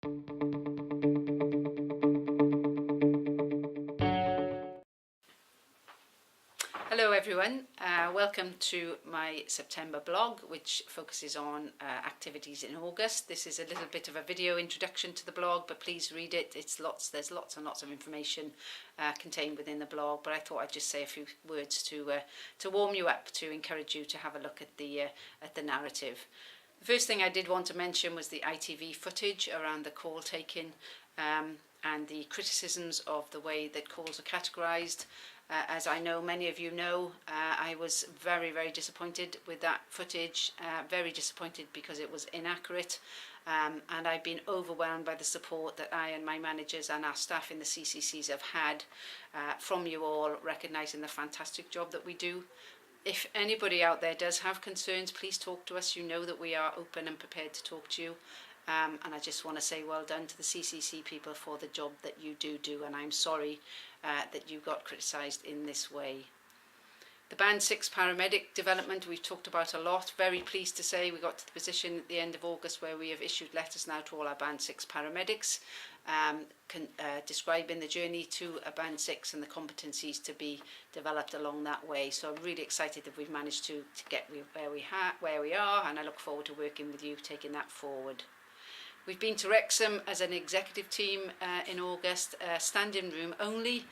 Hello everyone, welcome to my September blog, which focuses on activities in August. This is a little bit of a video introduction to the blog, but please read it. There's lots and lots of information contained within the blog, but I thought I'd just say a few words to warm you up, to encourage you to have a look at the narrative. The first thing I did want to mention was the ITV footage around the call taking and the criticisms of the way that calls are categorised. As I know many of you know, I was very, very disappointed with that footage, very disappointed because it was inaccurate, and I've been overwhelmed by the support that I and my managers and our staff in the CCCs have had from you all, recognising the fantastic job that we do. If anybody out there does have concerns, please talk to us. You know that we are open and prepared to talk to you. And I just want to say well done to the CCC people for the job that you do, and I'm sorry that you got criticised in this way. The Band 6 paramedic development we've talked about a lot. Very pleased to say we got to the position at the end of August where we have issued letters now to all our Band 6 paramedics describing the journey to a Band 6 and the competencies to be developed along that way. So I'm really excited that we've managed to get where we are, and I look forward to working with you taking that forward. We've been to Wrexham as an executive team in August, standing room only,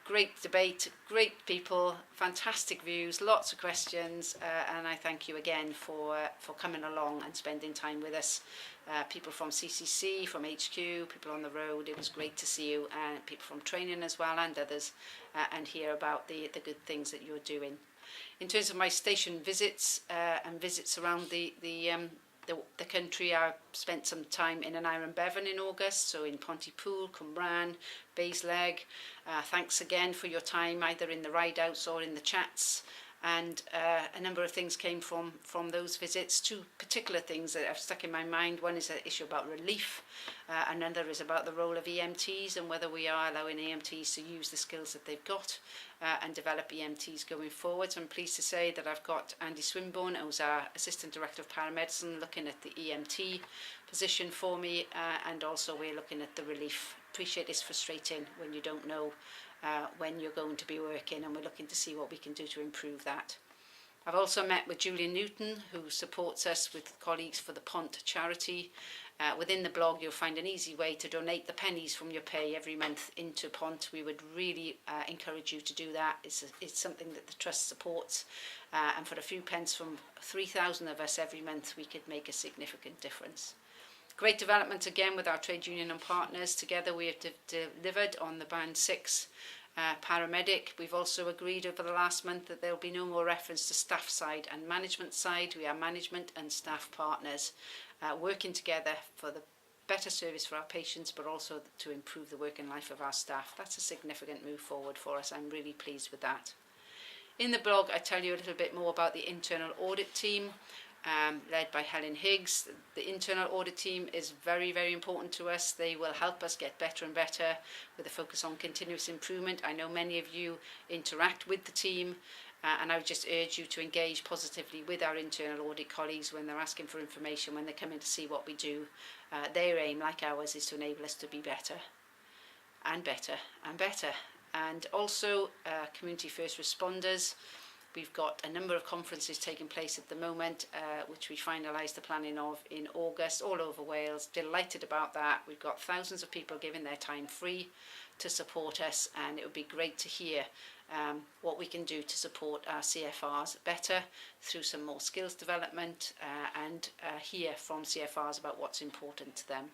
great debate, great people, fantastic views, lots of questions, and I thank you again for coming along and spending time with us. People from CCC, from HQ, people on the road, it was great to see you, and people from training as well and others, and hear about the good things that you're doing. In terms of my station visits and visits around the country, I spent some time in an Iron Bevan in August, so in Pontypool, Cwmbran, Baysleg. Thanks again for your time, either in the ride-outs or in the chats. And a number of things came from those visits. Two particular things that have stuck in my mind. One is an issue about relief. Another is about the role of EMTs and whether we are allowing EMTs to use the skills that they've got and develop EMTs going forward. So I'm pleased to say that I've got Andy Swinburne, who's our Assistant Director of Paramedicine, looking at the EMT position for me, and also we're looking at the relief. Appreciate it's frustrating when you don't know when you're going to be working, and we're looking to see what we can do to improve that. I've also met with Julian Newton, who supports us with colleagues for the Pont charity. Within the blog you'll find an easy way to donate the pennies from your pay every month into Pont. We would really encourage you to do that. It's something that the Trust supports, and for a few pence from 3,000 of us every month we could make a significant difference. Great development again with our trade union and partners. Together we have delivered on the Band 6 paramedic. We've also agreed over the last month that there will be no more reference to staff side and management side. We are management and staff partners working together for the better service for our patients, but also to improve the working life of our staff. That's a significant move forward for us. I'm really pleased with that. In the blog I tell you a little bit more about the internal audit team. Led by Helen Higgs. The internal audit team is very, very important to us. They will help us get better and better with a focus on continuous improvement. I know many of you interact with the team, and I would just urge you to engage positively with our internal audit colleagues when they're asking for information, when they come in to see what we do. Their aim, like ours, is to enable us to be better and better and better. And also community first responders. We've got a number of conferences taking place at the moment, which we finalised the planning of in August, all over Wales. Delighted about that. We've got thousands of people giving their time free to support us, and it would be great to hear what we can do to support our CFRs better through some more skills development and hear from CFRs about what's important to them.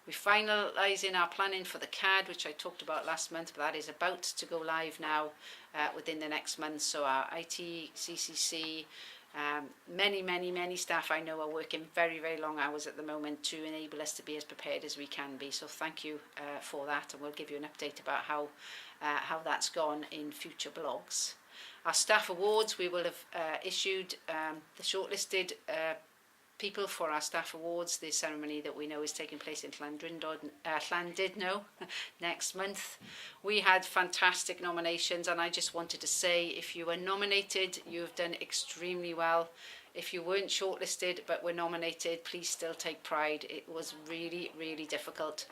We're finalising our planning for the CAD, which I talked about last month, but that is about to go live now within the next month. So our IT, CCC, many staff I know are working very, very long hours at the moment to enable us to be as prepared as we can be. So thank you for that, and we'll give you an update about how that's gone in future blogs. Our staff awards, we will have issued the shortlisted people for our staff awards. The ceremony that we know is taking place in Llandudno next month. We had fantastic nominations, and I just wanted to say, if you were nominated, you have done extremely well. If you weren't shortlisted but were nominated, please still take pride. It was really, really difficult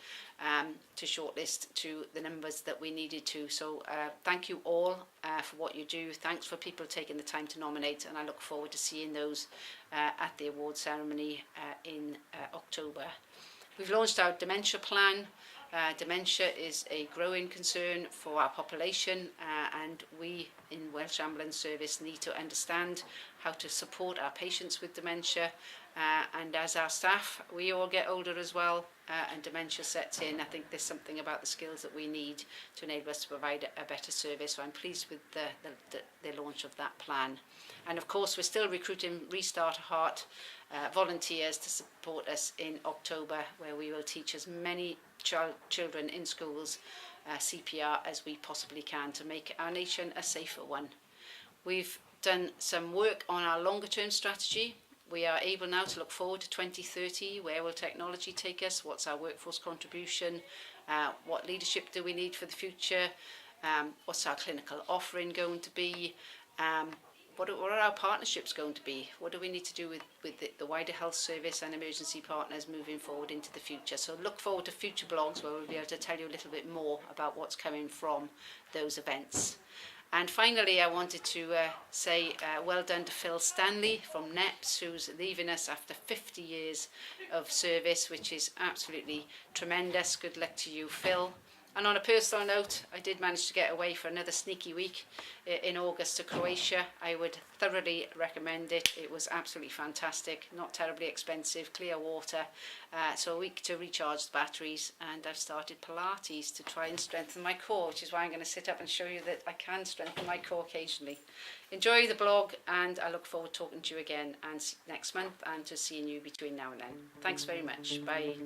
to shortlist to the numbers that we needed to. So thank you all for what you do. Thanks for people taking the time to nominate, and I look forward to seeing those at the award ceremony in October. We've launched our dementia plan. Dementia is a growing concern for our population, and we in Welsh Ambulance Service need to understand how to support our patients with dementia. And as our staff, we all get older as well, and dementia sets in. I think there's something about the skills that we need to enable us to provide a better service. So I'm pleased with the launch of that plan. And of course, we're still recruiting Restart Heart volunteers to support us in October, where we will teach as many children in schools CPR as we possibly can to make our nation a safer one. We've done some work on our longer term strategy. We are able now to look forward to 2030. Where will technology take us? What's our workforce contribution? What leadership do we need for the future? What's our clinical offering going to be? What are our partnerships going to be? What do we need to do with the wider health service and emergency partners moving forward into the future? So look forward to future blogs where we'll be able to tell you a little bit more about what's coming from those events. And finally, I wanted to say well done to Phil Stanley from NEPS, who's leaving us after 50 years of service, which is absolutely tremendous. Good luck to you, Phil. And on a personal note, I did manage to get away for another sneaky week in August to Croatia. I would thoroughly recommend it. It was absolutely fantastic, not terribly expensive, clear water. So a week to recharge the batteries, and I've started Pilates to try and strengthen my core, which is why I'm going to sit up and show you that I can strengthen my core occasionally. Enjoy the blog, and I look forward to talking to you again and next month and to seeing you between now and then. Thanks very much. Bye.